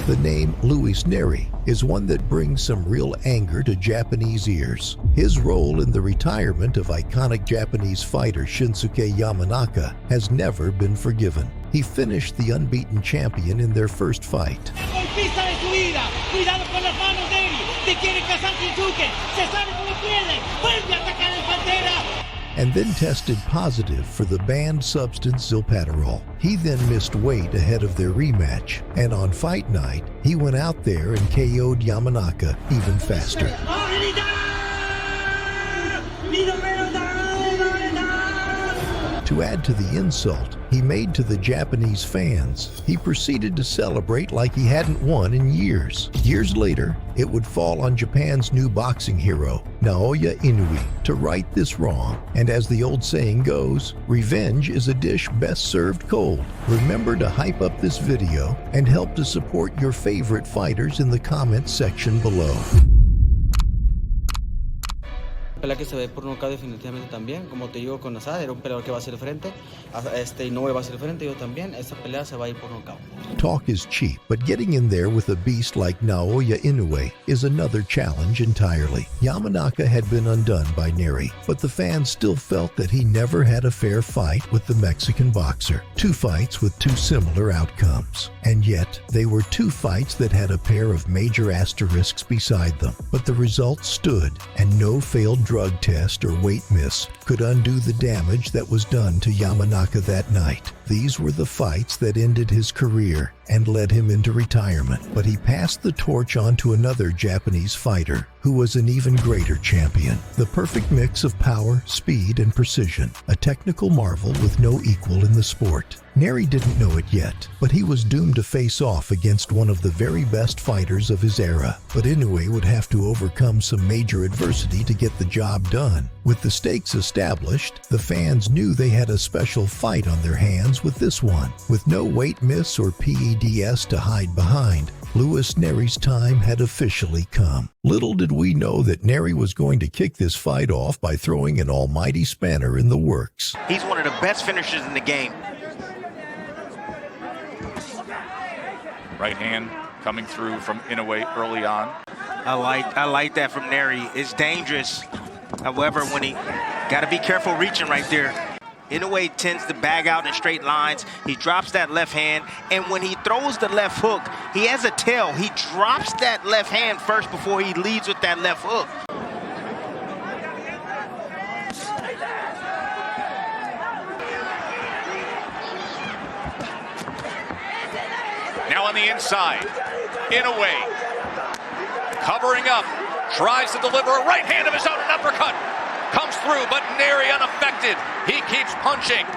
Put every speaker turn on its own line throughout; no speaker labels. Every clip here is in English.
The name Luis Neri is one that brings some real anger to Japanese ears. His role in the retirement of iconic Japanese fighter Shinsuke Yamanaka has never been forgiven. He finished the unbeaten champion in their first fight. And then tested positive for the banned substance Zilpaterol. He then missed weight ahead of their rematch, and on fight night, he went out there and KO'd Yamanaka even faster. To add to the insult he made to the Japanese fans, he proceeded to celebrate like he hadn't won in years. Years later, it would fall on Japan's new boxing hero, Naoya Inoue, to right this wrong. And as the old saying goes, revenge is a dish best served cold. Remember to hype up this video and help to support your favorite fighters in the comments section below.
Pelea que se ve por nocaut definitivamente también, como te digo con Asad, era un peleador que va hacia el frente, Inoue va hacia el frente, yo también, esta pelea se va a ir por nocaut.
Talk is cheap, but getting in there with a beast like Naoya Inoue is another challenge entirely. Yamanaka had been undone by Neri, but the fans still felt that he never had a fair fight with the Mexican boxer. Two fights with two similar outcomes. And yet, they were two fights that had a pair of major asterisks beside them. But the results stood, and no failed drug test or weight miss could undo the damage that was done to Yamanaka that night. These were the fights that ended his career and led him into retirement. But he passed the torch on to another Japanese fighter who was an even greater champion. The perfect mix of power, speed, and precision. A technical marvel with no equal in the sport. Neri didn't know it yet, but he was doomed to face off against one of the very best fighters of his era. But Inoue would have to overcome some major adversity to get the job done. With the stakes established, the fans knew they had a special fight on their hands with this one. With no weight miss or PEDS to hide behind, Luis Neri's time had officially come. Little did we know that Neri was going to kick this fight off by throwing an almighty spanner in the works.
He's one of the best finishers in the game.
Right hand coming through from Inoue early on.
I like that from Neri. It's dangerous. However, when he got to be careful reaching right there. Inoue tends to bag out in straight lines. He drops that left hand, and when he throws the left hook, he has a tail. He drops that left hand first before he leads with that left hook.
Now on the inside, Inoue covering up, tries to deliver a right hand of his own, an uppercut. Comes through, but Neri unaffected. He keeps punching.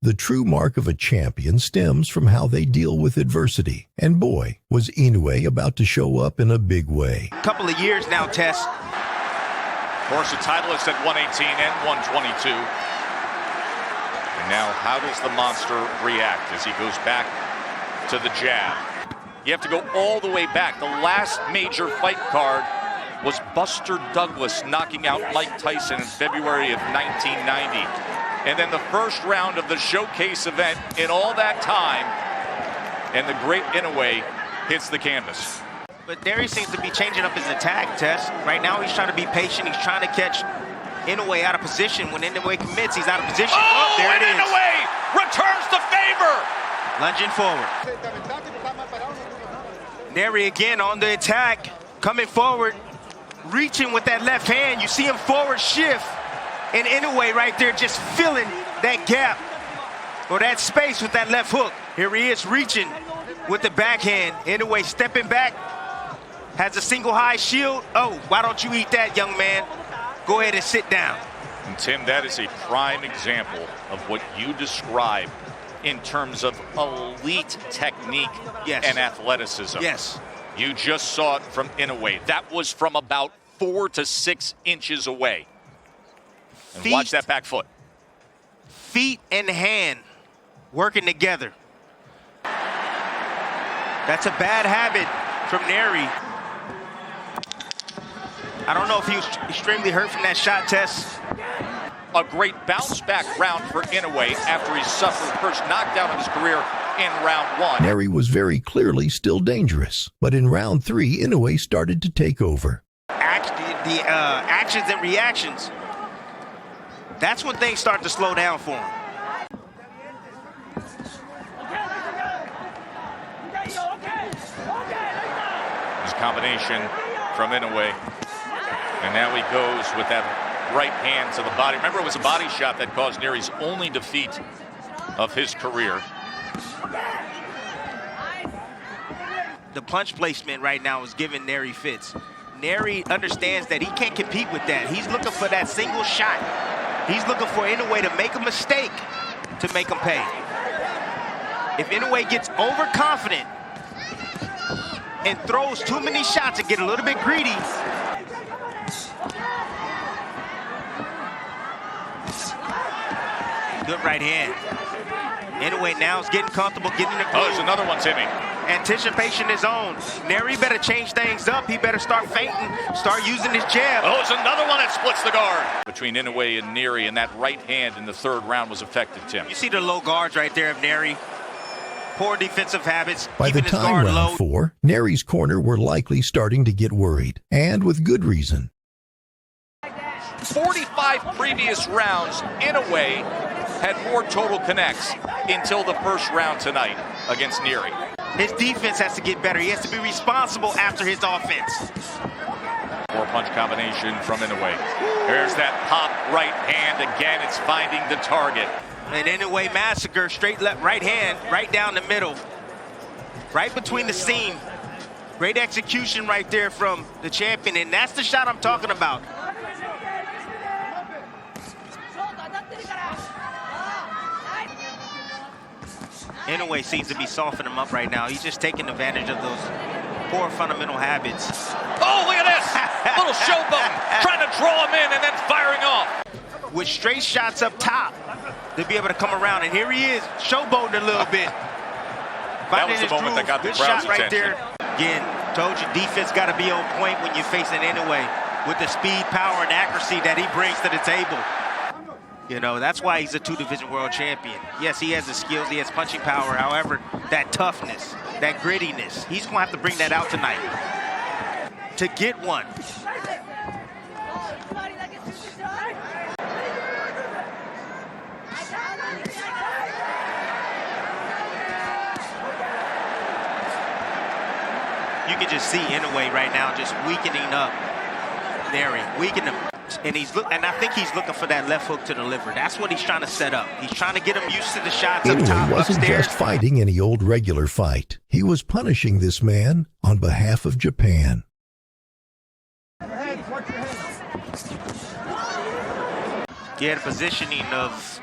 The true mark of a champion stems from how they deal with adversity. And boy, was Inoue about to show up in a big way.
Couple of years now, Tess.
Of course, the title is at 118 and 122. And now, how does the monster react as he goes back to the jab? You have to go all the way back. The last major fight card was Buster Douglas knocking out Mike Tyson in February of 1990. And then the first round of the showcase event in all that time, and the great Inoue hits the canvas.
But Neri seems to be changing up his attack, Tess. Right now he's trying to be patient. He's trying to catch Inoue out of position. When Inoue commits, he's out of position.
Oh,
there it is.
Inoue returns the favor.
Lunging forward. Neri again on the attack, coming forward. Reaching with that left hand, you see him forward shift, and Inoue right there just filling that gap or that space with that left hook. Here he is reaching with the backhand. Inoue stepping back, has a single high shield. Oh, why don't you eat that, young man? Go ahead and sit down.
And Tim, that is a prime example of what you described in terms of elite technique and athleticism.
Yes.
You just saw it from Inoue. That was from about 4 to 6 inches away. And watch that back foot.
Feet and hand working together. That's a bad habit from Neri. I don't know if he was extremely hurt from that shot, Tess.
A great bounce back round for Inoue after he suffered the first knockdown of his career in round 1.
Neri was very clearly still dangerous, but in round 3, Inoue started to take over.
Actions and reactions. That's when things start to slow down for him.
His combination from Inoue. And now he goes with that right hand to the body. Remember, it was a body shot that caused Neri's only defeat of his career.
The punch placement right now is giving Neri fits. Neri understands that he can't compete with that. He's looking for that single shot. He's looking for Inoue to make a mistake to make him pay. If Inoue gets overconfident and throws too many shots and get a little bit greedy, good right hand. Inoue now is getting comfortable, getting the groove.
Oh, there's another one, Timmy.
Anticipation is on. Neri better change things up. He better start feinting, start using his jab.
Oh, there's another one that splits the guard. Between Inoue and Neri, and that right hand in the 3rd round was effective, Tim.
You see the low guards right there of Neri. Poor defensive habits.
By the time round 4, Neri's corner were likely starting to get worried, and with good reason.
45 previous rounds, Inoue had more total connects until the 1st round tonight against Neri.
His defense has to get better. He has to be responsible after his offense.
4-punch combination from Inoue. There's that pop right hand. Again, it's finding the target.
And Inoue massacre, straight left, right hand, right down the middle. Right between the seam. Great execution right there from the champion, and that's the shot I'm talking about. Inoue seems to be softening him up right now. He's just taking advantage of those poor fundamental habits.
Oh, look at this! Little showboat, trying to draw him in and then firing off.
With straight shots up top, to be able to come around. And here he is, showboating a little bit.
That was the moment that got the crowd's attention.
Right there. Again, told you, defense got to be on point when you're facing Inoue with the speed, power, and accuracy that he brings to the table. You know, that's why he's a 2-division world champion. Yes, he has the skills, he has punching power. However, that toughness, that grittiness, he's going to have to bring that out tonight to get one. You can just see Inoue right now just weakening up Neri, weakening him. And I think he's looking for that left hook to deliver. That's what he's trying to set up. He's trying to get him used to the shots up top,
Inoue wasn't
upstairs.
just fighting any old regular fight. He was punishing this man on behalf of Japan.
Yeah, the positioning of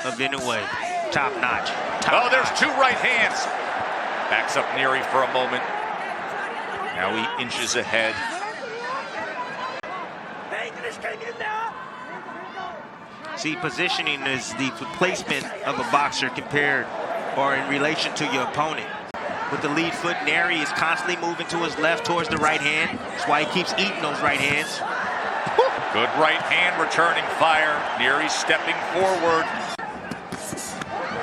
Inoue, top notch.
Oh, there's 2 right hands. Backs up Neri for a moment. Now he inches ahead.
See, positioning is the placement of a boxer compared or in relation to your opponent. With the lead foot, Neri is constantly moving to his left towards the right hand. That's why he keeps eating those right hands.
Good right hand returning fire. Neri stepping forward.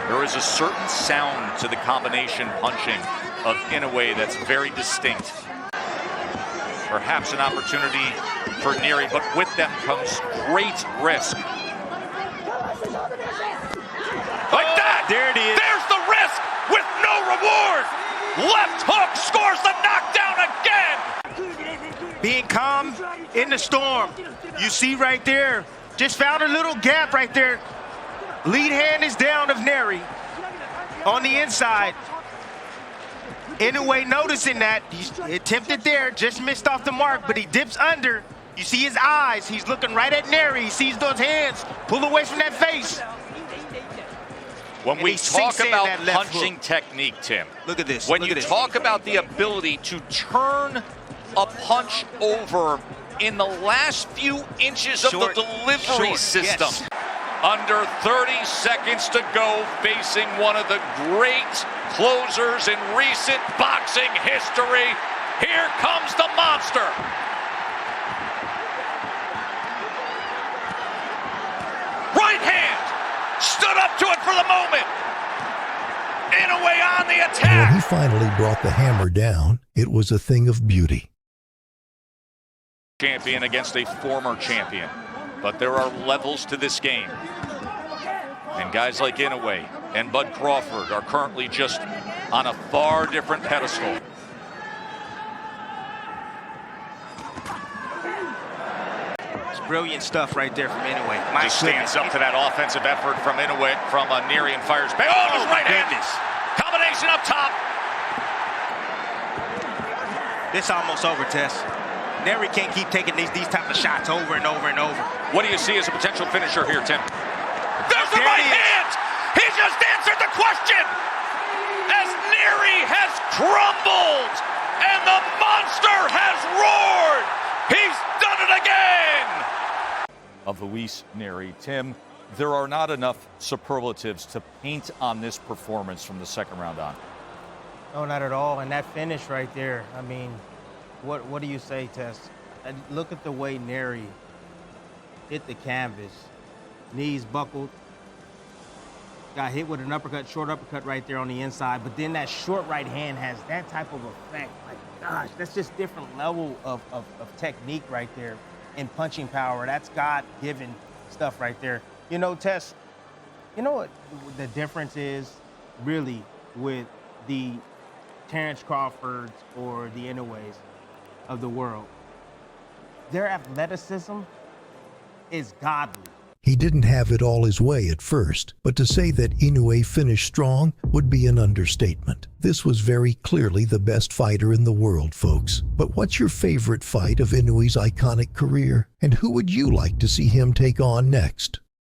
There is a certain sound to the combination punching of Inoue that's very distinct. Perhaps an opportunity for Neri, but with them comes great risk. Like that!
There it is.
There's the risk with no reward! Left hook scores the knockdown again!
Being calm in the storm. You see right there, just found a little gap right there. Lead hand is down of Neri on the inside. Inoue noticing that. He's attempted there, just missed off the mark, but he dips under. You see his eyes. He's looking right at Neri. He sees those hands. Pull away from that face.
When we talk about punching technique, Tim,
look at this.
When you talk about the ability to turn a punch over in the last few inches of the delivery system.
Yes.
Under 30 seconds to go, facing one of the great closers in recent boxing history. Here comes the monster. Right hand, stood up to it for the moment. Inoue on the
And when
attack.
he finally brought the hammer down, it was a thing of beauty.
Champion against a former champion. But there are levels to this game. And guys like Inoue and Bud Crawford are currently just on a far different pedestal.
It's brilliant stuff right there from Inoue.
Just stands up to that offensive effort from Inoue, from Neri, and fires back. Oh, his right hand. Combination up top.
This almost over, Tess. Neri can't keep taking these type of shots over and over and over.
What do you see as a potential finisher here, Tim? There's the
There
right
it is.
hand! He just answered the question! As Neri has crumbled and the monster has roared! He's done it again!
Of Luis Neri. Tim, there are not enough superlatives to paint on this performance from the second round on.
No, not at all. And that finish right there, I mean, what do you say, Tess? And look at the way Neri hit the canvas. Knees buckled. Got hit with an uppercut, short uppercut right there on the inside. But then that short right hand has that type of effect. Like, gosh, that's just different level of technique right there and punching power. That's God-given stuff right there. You know, Tess, you know what the difference is really with the Terrence Crawfords or the Inoues of the world? Their athleticism is godly.
He didn't have it all his way at first, but to say that Inoue finished strong would be an understatement. This was very clearly the best fighter in the world, folks. But what's your favorite fight of Inoue's iconic career? And who would you like to see him take on next?